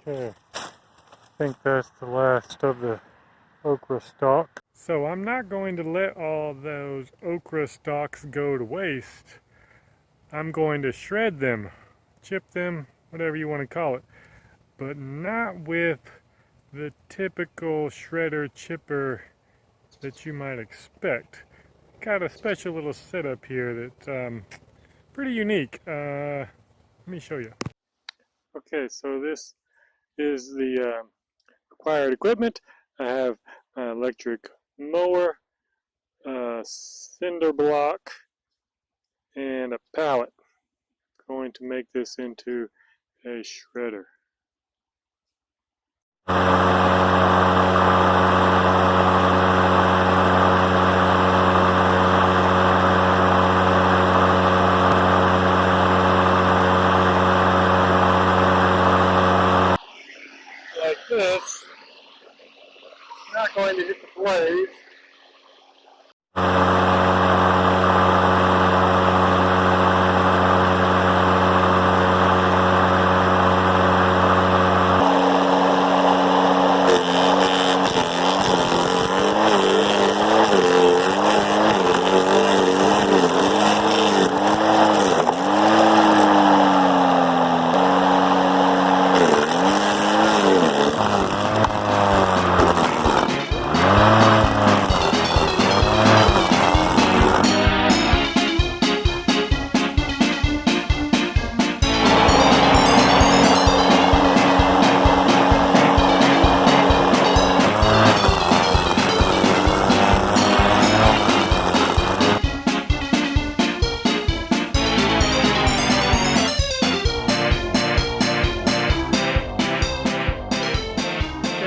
Okay, I think that's the last of the okra stalk. So I'm not going to let all those okra stalks go to waste. I'm going to shred them, chip them, whatever you want to call it, but not with the typical shredder chipper that you might expect. Got a special little setup here that's pretty unique. Let me show you. Okay, so this is the required equipment. I have an electric mower, a cinder block, and a pallet. Going to make this into a shredder. Like this. Not going to hit the blade.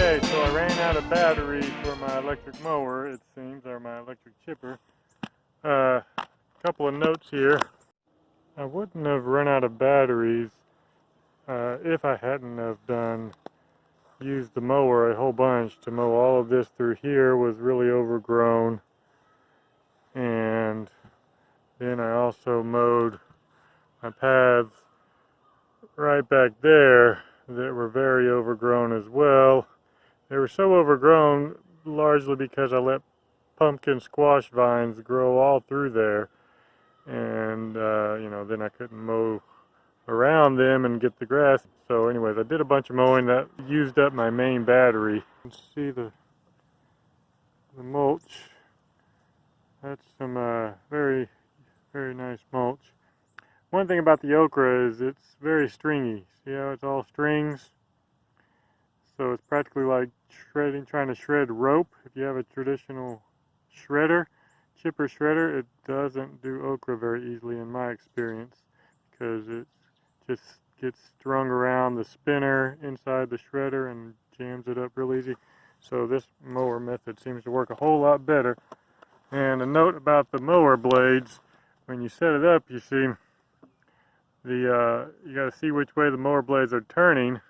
Okay, so I ran out of battery for my electric mower, it seems, or my electric chipper. Couple of notes here. I wouldn't have run out of batteries if I hadn't have used the mower a whole bunch to mow all of this through here. Was really overgrown, and then I also mowed my paths right back there that were very overgrown as well. They were so overgrown largely because I let pumpkin squash vines grow all through there, and then I couldn't mow around them and get the grass. So anyways, I did a bunch of mowing that used up my main battery. You can see the mulch. That's some very, very nice mulch. One thing about the okra is it's very stringy. See how it's all strings? So it's practically like trying to shred rope. If you have a traditional chipper shredder, it doesn't do okra very easily in my experience, because it just gets strung around the spinner inside the shredder and jams it up real easy. So this mower method seems to work a whole lot better. And a note about the mower blades: when you set it up, you see you got to see which way the mower blades are turning.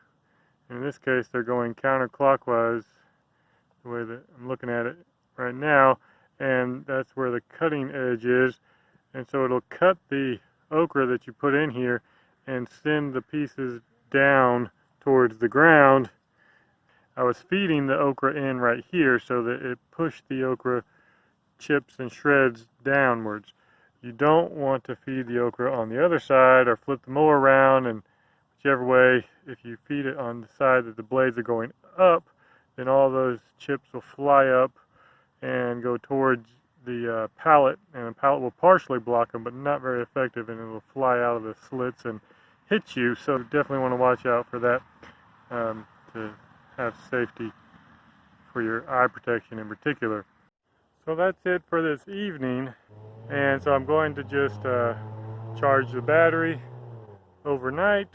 In this case, they're going counterclockwise, the way that I'm looking at it right now, and that's where the cutting edge is. And so it'll cut the okra that you put in here and send the pieces down towards the ground. I was feeding the okra in right here so that it pushed the okra chips and shreds downwards. You don't want to feed the okra on the other side or flip the mower around, and whichever way, if you feed it on the side that the blades are going up, then all those chips will fly up and go towards the pallet, and the pallet will partially block them, but not very effective, and it will fly out of the slits and hit you. So you definitely want to watch out for that, to have safety for your eye protection in particular. So that's it for this evening, and so I'm going to just charge the battery overnight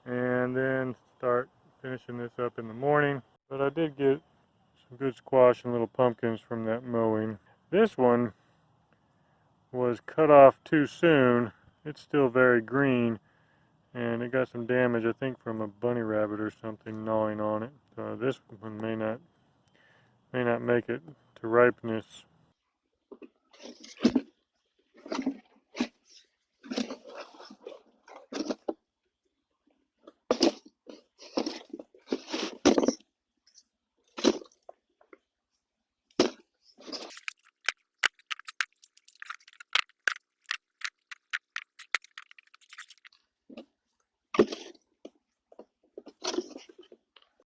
and then start finishing this up in the morning. But I did get some good squash and little pumpkins from that mowing. This one was cut off too soon. It's still very green, and it got some damage, I think, from a bunny rabbit or something gnawing on it. So this one may not make it to ripeness.